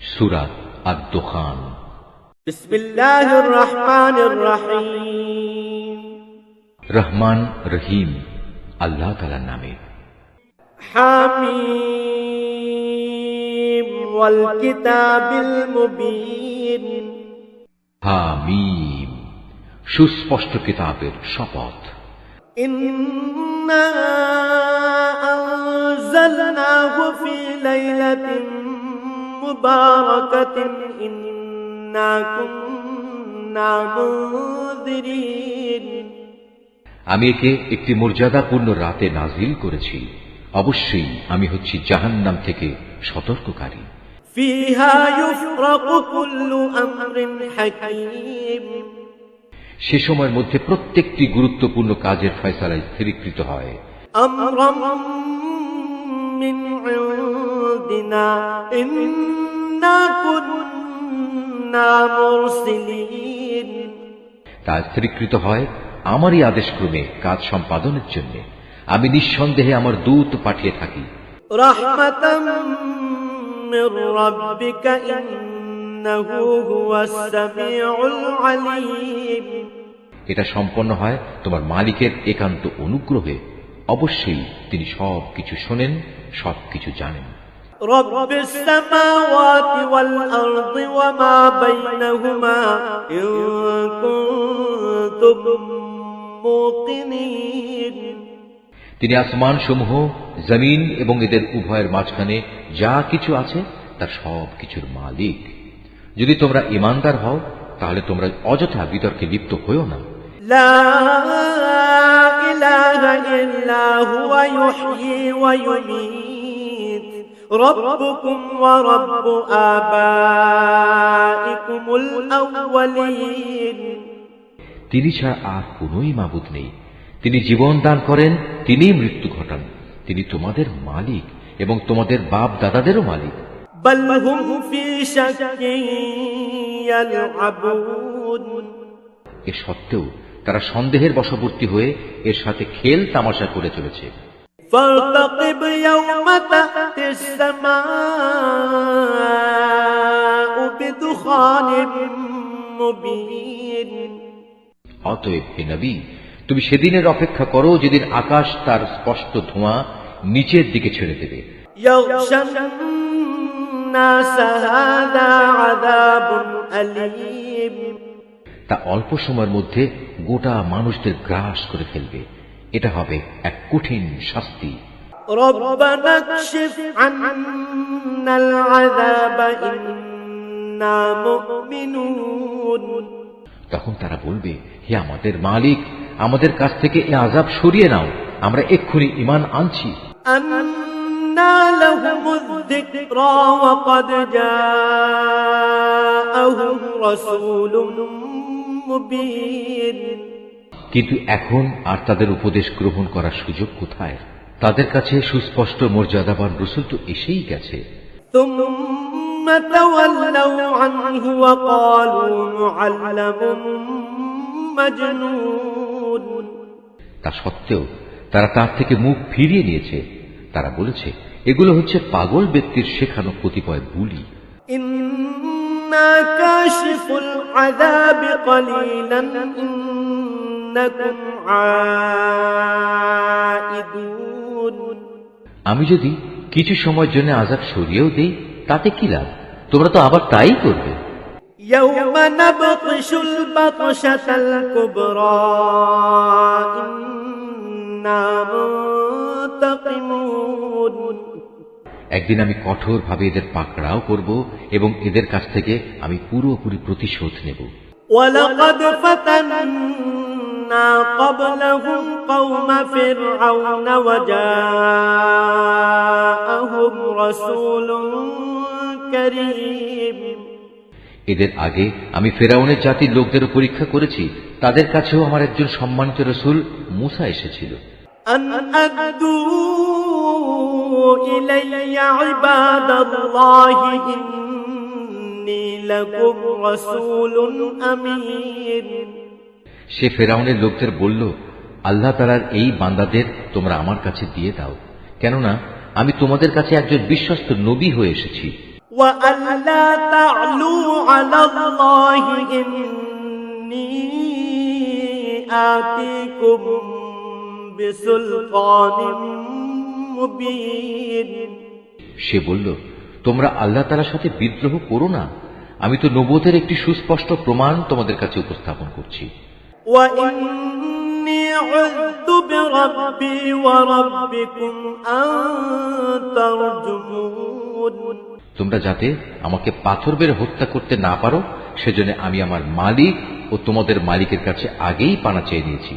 সূরা আদ-দুখান। বিসমিল্লাহির রহমানির রহিম। রহমান রহিম আল্লাহ তাআলার নামে। হামিম ওয়াল কিতাবিল মুবিন। হামিম, সুস্পষ্ট কিতাবের শপথ। ইন্না আনজালনাহু ফি লাইলাতিন মুবারাকাতিন ইন্না কুন্না মুনজিরিন। আমি একে একটি মর্যাদাপূর্ণ রাতে নাজিল করেছি, অবশ্যই আমি হচ্ছি জাহান্নাম থেকে সতর্ককারী। ফিহা ইউফরাকু কুল্লু আমরিন হাকীম। সে সময়ের মধ্যে প্রত্যেকটি গুরুত্বপূর্ণ কাজের ফয়সালা স্থিরীকৃত হয়। আমরাম মিন ইনদিনা ইন্না কুন্না মুরসিলিন। তা স্থিরীকৃত হয় আমারই আদেশক্রমে কাজ সম্পাদনের জন্য। আমি নিঃসন্দেহে আমার দূত পাঠিয়ে থাকি। রাহমাতাম মির রাব্বিকা ইন্নাহু হুয়াস সামিউল আলীম। এটা সম্পন্ন হয় তোমার মালিকের একান্ত অনুগ্রহে, অবশ্যই তিনি সবকিছু শোনেন, সবকিছু জানেন। রব্বিস সামাওয়াতি ওয়াল আরদি ওয়া মা বাইনাহুমা ইন কুনতুম মুকিনিন। তিনি আসমান সমূহ, জমিন এবং এদের উভয়ের মাঝখানে যা কিছু আছে তার সব কিছুর মালিক। যদি তোমরা ঈমানদার হও তাহলে তোমরা অযথা বিতর্কে লিপ্ত হইও না। লা ইলাহা ইল্লা হুয়া ইউহয়ি ওয়া ইউমীত রাব্বুকুম ওয়া রাব্বু আবাইকুমুল আউওয়ালিন। তিনি ছাড়া আর কোনই মাবুদ নেই। তিনি জীবন দান করেন, তিনিই মৃত্যু ঘটান। তিনি তোমাদের মালিক এবং তোমাদের বাপ দাদাদেরও মালিক। বাল হুম ফি শাক্কিন ইয়ালআবুন। এ সত্ত্বেও তারা সন্দেহের বশবর্তী হয়ে এর সাথে খেল তামাশা করে চলেছে। ফারতাকিব ইয়াওমা তা'তিস সামাউ বিদুখানিন মুবিন। অতএব হে নবী, তুমি সেদিনের অপেক্ষা করো যেদিন আকাশ তার স্পষ্ট ধোঁয়া নিচের দিকে ছেড়ে দেবে। ইয়াগশান নাস হাযা আযাবুন আলীম। তা অল্প সময়ের মধ্যে গোটা মানুষদের গ্রাস করে ফেলবে। এটা হবে এক কঠিন শাস্তি। রব্বানা কশিফ আন্নাল আযাবা ইন্না মুমিনুন। তখন তারা বলবে, হে আমাদের মালিক, আমাদের কাছ থেকে এ আযাব সরিয়ে নাও, আমরা এক্ষুনি ঈমান আনছি। আন্না লাহুমুয যিকরা ওয়া ক্বাদ জাআহুম রাসূলুম মুবিন। কিন্তু এখন আর তাদের উপদেশ গ্রহণ করার সুযোগ কোথায়? তাদের কাছে সুস্পষ্ট মর্যাদাবান রাসূল তো এসেই গেছে। ثم تولوا عنه وقالوا معلم مجنون। তা সত্ত্বেও তারা তার থেকে মুখ ফিরিয়ে নিয়েছে। তারা বলেছে, এগুলো হচ্ছে পাগল ব্যক্তির শেখানো কতিপয় বুলি। ইন্না কাশিফুল আযাবি ক্বালিলান ইন্নাকুম আইদুন। আমি যদি কিছু সময়ের জন্য আযাব সরিয়েও দেই তাতে কি লাভ? তোমরা তো আবার তাই করবে। ইয়াওমা নাবতিশুল বাতশাতাল কুবরা ইন্না মুনতাকিমুন। একদিন আমি কঠোরভাবে এদের পাকড়াও করব এবং এদের কাছ থেকে আমি পুরোপুরি প্রতিশোধ নেব। ওয়ালাকাদ ফাতান্না ক্বাবলাহুম কওমা ফিরআউনা ওয়া জাআহুম রাসূলুন কারীম। এদের আগে আমি ফেরাউনের জাতির লোকদেরও পরীক্ষা করেছি, তাদের কাছেও আমার একজন সম্মানিত রাসূল মূসা এসেছিল। আন আদু ইলাইয়া ইবাদাল্লাহি ইন্নী লাকুম রাসূলুন আমিন। সে ফেরাউনের লোকদের বলল, আল্লাহ তাআলার এই বান্দাদের তোমরা আমার কাছে দিয়ে দাও, কেননা আমি তোমাদের কাছে একজন বিশ্বস্ত নবী হয়ে এসেছি। وألا تعلوا على الله إني آتيكم بسلطان مبين সে বলল, তোমরা আল্লাহ তাআলার সাথে বিদ্রোহ করো না, আমি তো নবুয়তের একটি সুস্পষ্ট প্রমাণ তোমাদের কাছে উপস্থাপন করছি। وإني عذت بربي وربكم أن ترجمون তোমরা যাতে আমাকে পাথর বের হত্যা করতে না পারো, সেজন্য আমি আমার মালিক ও তোমাদের মালিকের কাছে আগেই পানা চেয়ে নিয়েছি।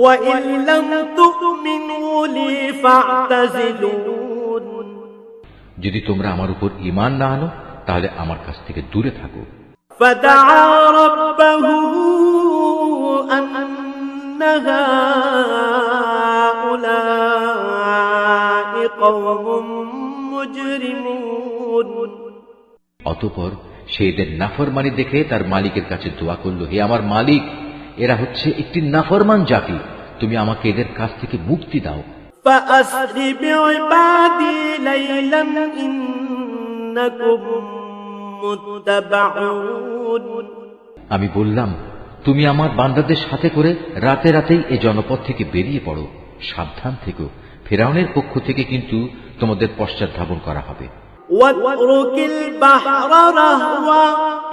وإن لم تؤمنوا لي فاعتزلون যদি তোমরা আমার উপর ঈমান না আনো, তাহলে আমার কাছ থেকে দূরে থাকো। فدعا ربه أن هؤلاء قوم مجرمون অতঃপর সে এদের নাফরমানি দেখে তার মালিকের কাছে দোয়া করল, হে আমার মালিক, এরা হচ্ছে একটি নাফরমান জাতি, তুমি আমাকে এদের কাছ থেকে মুক্তি দাও। فأسر بعبادي ليلا إنكم متبعون আমি বললাম, তুমি আমার বান্দাদের সাথে করে রাতে রাতেই এই জনপদ থেকে বেরিয়ে পড়ো, সাবধান থেকো, ফিরআউনের পক্ষ থেকে কিন্তু তোমাদের পশ্চাৎ ধাবন করা হবে। واترك البحر رهوا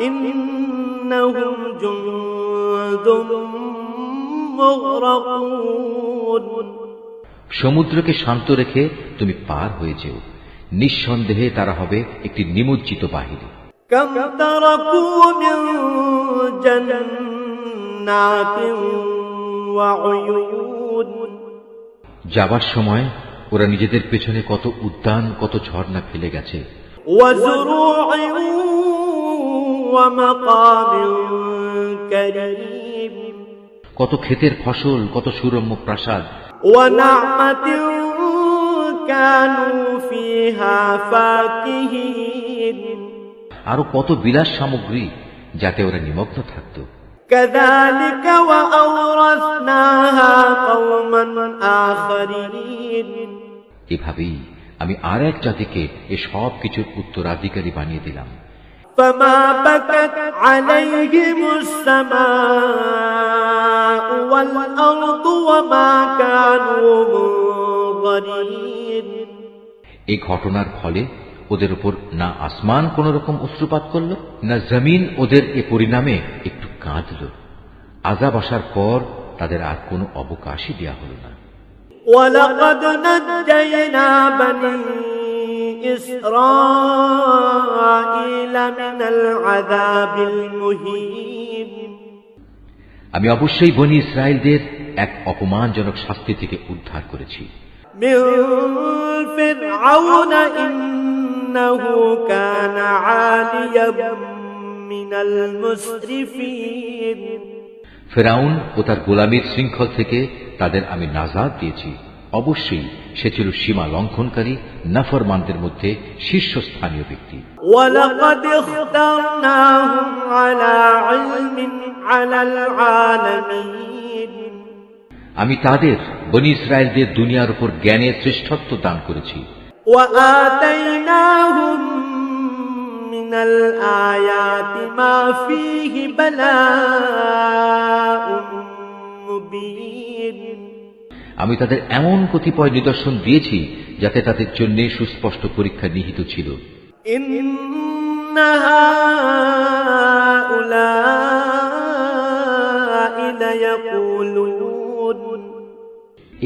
إنهم جند مغرقون সমুদ্রকে শান্ত রেখে তুমি পার হয়ে যেও, নিঃসন্দেহে তারা হবে একটি নিমজ্জিত বাহিনী। كم تركوا من جنات وعيون যাবার সময় ওরা নিজেদের পেছনে কত উদ্যান, কত ঝর্ণা ফেলে গেছে। وزروع ومقام كريم কত ক্ষেতের ফসল, কত সুরম্য প্রাসাদ। ونعمة كانوا فيها فاكهين আরো কত বিলাস সামগ্রী, যাতে ওরা নিমগ্ন থাকত। كذلك وأورثناها قوما آخرين এভাবেই আমি আর এক জাতিকে এ সব কিছুর উত্তরাধিকারী বানিয়ে দিলাম। فما بكت عليهم السماء والأرض وما كانوا منظرين এই ঘটনার ফলে ওদের উপর না আসমান কোন রকম অশ্রুপাত করল, না জমিন ওদের এ পরিণামে একটু কাঁদল। আযাব আসার পর তাদের আর কোনো অবকাশই দেয়া হল না। ولقد نجينا بني إسرائيل من العذاب المهين আমি অবশ্যই বনী ইসরায়েলদের এক অপমানজনক শাস্তি থেকে উদ্ধার করেছি। من فرعون إنه كان عاليا من المسرفين ফেরাউন ও তার গোলামীর শৃঙ্খল থেকে তাদের আমি নাজাত দিয়েছি। অবশ্যই সে ছিল সীমা লঙ্ঘনকারী, নাফরমানদের মধ্যে শীর্ষস্থানীয় ব্যক্তি। ولقد اخترناهم على علم على العالمين আমি তাদের বনী ইসরায়েলদের দুনিয়ার উপর জ্ঞানের শ্রেষ্ঠত্ব দান করেছি। وآتيناهم من الآيات ما فيه بلاء مبين আমি তাদের এমন কতিপয় নিদর্শন দিয়েছি, যাতে তাদের জন্য সুস্পষ্ট পরীক্ষা নিহিত ছিল। إن هؤلاء ليقولون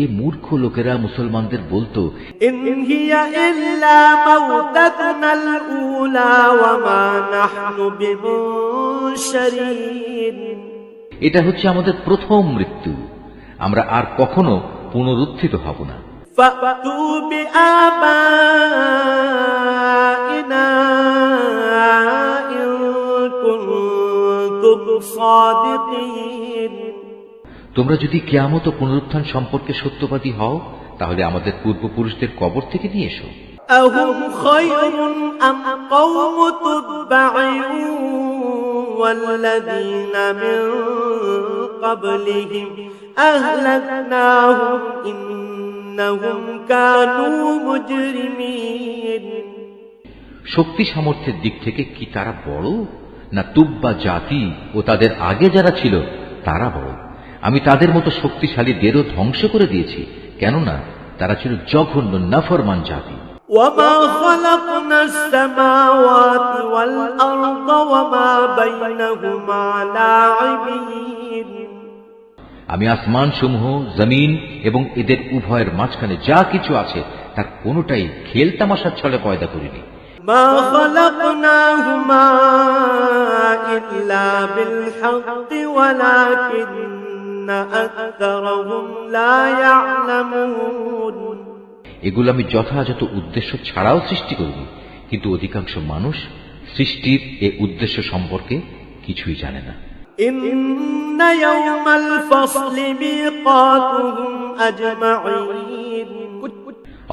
এই মূর্খ লোকেরা মুসলমানদের বলতো, إن هي إلا موتتنا الأولى وما نحن بمنشرين এটা হচ্ছে আমাদের প্রথম মৃত্যু, আমরা আর কখনো পুনরুত্থিত হব না। فأتوا بآبائنا إن كنتم صادقين তোমরা যদি কিয়ামত ও পুনরুত্থান সম্পর্কে সত্যবাদী হও, তাহলে আমাদের পূর্বপুরুষদের কবর থেকে নিয়ে এসো। أهم خير أم قوم تبع والذين من قبلهم أهلكناهم إنهم كانوا مجرمين শক্তি সামর্থ্যের দিক থেকে কি তারা বড়, না তুব্বা জাতি ও তাদের আগে যারা ছিল তারা বড়? আমি তাদের মতো শক্তিশালীদেরও ধ্বংস করে দিয়েছি, কেননা তারা ছিল জঘন্য নাফরমান জাতি। وما خلقنا السماوات والأرض وما بينهما لاعبين। আমি আসমান সমূহ, জমিন এবং এদের উভয়ের মাঝখানে যা কিছু আছে তার কোনোটাই খেল তামাশার ছলে পয়দা করিনি। ما خلقناهما إلا بالحق ولكن أكثرهم لا يعلمون। এগুলো আমি যথাযথ উদ্দেশ্য ছাড়াও সৃষ্টি করিনি, কিন্তু অধিকাংশ মানুষ সৃষ্টির এ উদ্দেশ্য সম্পর্কে কিছুই জানে না। إن يوم الفصل ميقاتهم أجمعين।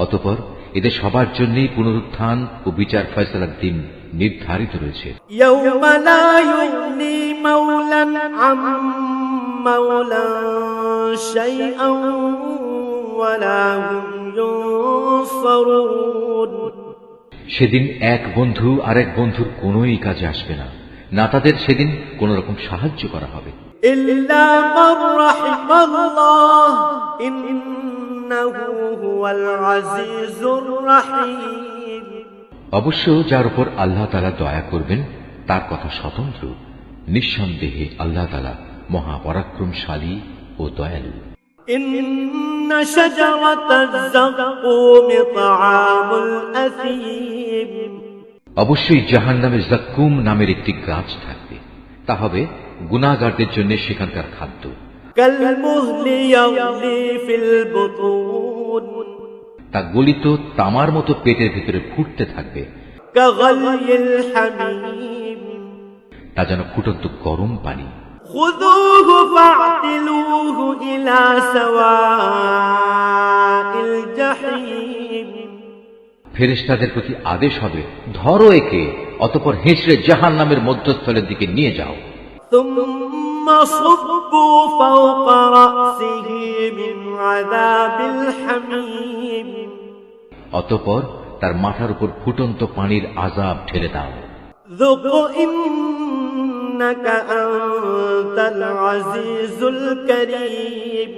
অতঃপর এদের সবার জন্যই পুনরুত্থান ও বিচার ফয়সালার দিন নির্ধারিত রয়েছে। يوم لا يغني مولا عن مولا شيئا ولا هم ينصرون। সেদিন এক বন্ধু আরেক বন্ধুর কোনোই কাজে আসবে না, না তাদের সেদিন কোন রকম সাহায্য করা হবে। إلا من رحم الله إنه هو العزيز الرحيم। অবশ্য যার উপর আল্লাহ তাআলা দয়া করবেন তার কথা স্বতন্ত্র। নিঃসন্দেহে আল্লাহ তাআলা মহাপরাক্রমশালী ও দয়ালু। إن شجرة الزقوم طعام الأثيم। অবশ্যই জাহান্নামের জাক্কুম নামের একটি গাছ থাকবে, তা হবে গুনাহগারদের জন্য সেখানকার খাদ্য। كالمهل يغلي في البطون। তা গলিত তামার মতো পেটের ভিতরে ফুটতে থাকবে। كغلي الحميم। তা যেন ফুটন্ত গরম পানি। خذوه فاعتلوه إلى سواء الجحيم। ফেরেশতাদের প্রতি আদেশ হবে, ধরো একে, অতঃপর হেঁচড়ে জাহান্নামের মধ্যস্থলের দিকে নিয়ে যাও। ثم صبوا فوق رأسه من عذاب الحميم। অতঃপর তার মাথার উপর ফুটন্ত পানির আযাব ঢেলে দাও। ذق إنك أنت العزيز الكريم।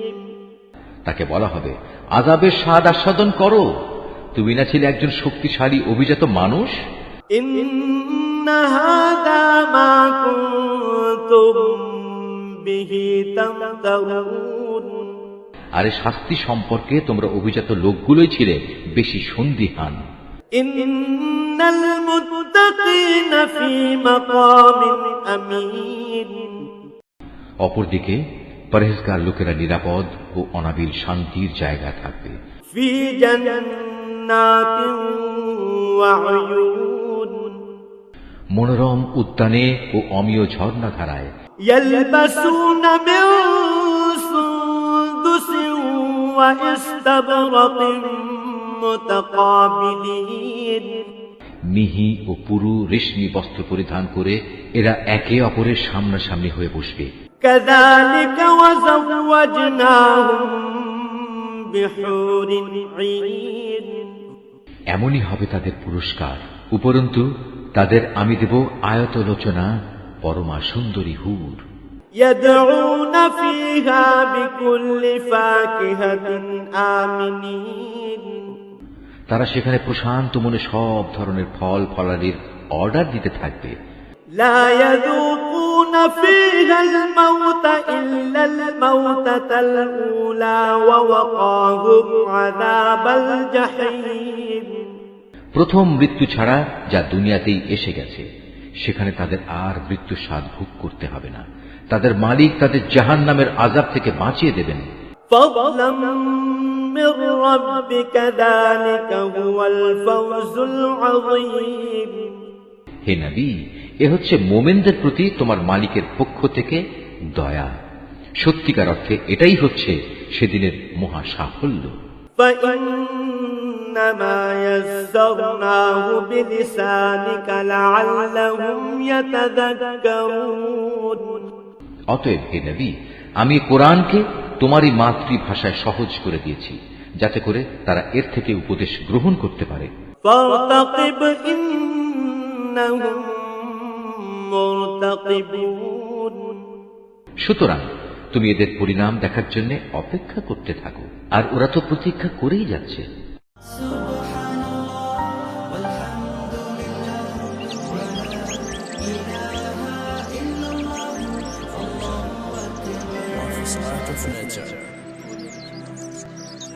তাকে বলা হবে, আযাবের স্বাদ আস্বাদন করো, তুমি না ছিলে একজন শক্তিশালী অভিজাত মানুষ। إن هذا ما كنتم به تمترون। আরে শাস্তি সম্পর্কে তোমরা অভিজাত লোকগুলোই ছিলে বেশি সন্দিহান। إن المتقين في مقام أمين। অপরদিকে পরহেজগার লোকেরা নিরাপদ ও অনাবিল শান্তির জায়গা থাকবে। في جنات وعيون। মনোরম উদ্যানে ও অমিয় ঝর্ণাধারায়। يلبسون من سندس واستبرق متقابلين। মিহি ও পুরু রেশমি বস্ত্র পরিধান করে এরা একে অপরের সামনাসামনি হয়ে বসবে। كذلك وزوجناهم بحور عين। এমনই হবে তাদের পুরস্কার। উপরন্তু তাদের আমি দেব আয়তলোচনা পরমা সুন্দরী হুর। يدعون فيها بكل فاكهة آمنين। তারা সেখানে প্রশান্ত মনে সব ধরনের ফল ফলাদির অর্ডার দিতে থাকবে। لا يذوقون فيها الموت إلا الموتة الأولى ووقاهم عذاب الجحيم। প্রথম মৃত্যু ছাড়া যা দুনিয়াতেই এসে গেছে, সেখানে তাদের আর মৃত্যু স্বাদ ভোগ করতে হবে না। তাদের মালিক তাদের জাহান্নামের আযাব থেকে বাঁচিয়ে দেবেন। فضلا من ربك ذلك هو الفوز العظيم। হে নবী, এ হচ্ছে মোমেনদের প্রতি তোমার মালিকের পক্ষ থেকে দয়া। সত্যিকার অর্থে এটাই হচ্ছে সেদিনের মহা সাফল্য। فإنما يسرناه بلسانك لعلهم يتذكرون। অতএব হে নবী, আমি কোরআনকে তোমারই মাতৃভাষায় সহজ করে দিয়েছি, যাতে করে তারা এর থেকে উপদেশ গ্রহণ করতে পারে। فارتقب إنهم مرتقبون সুতরাং তুমি এদের পরিণাম দেখার জন্য অপেক্ষা করতে থাকো, আর ওরা তো প্রতীক্ষা করেই যাচ্ছে। Art of Nature.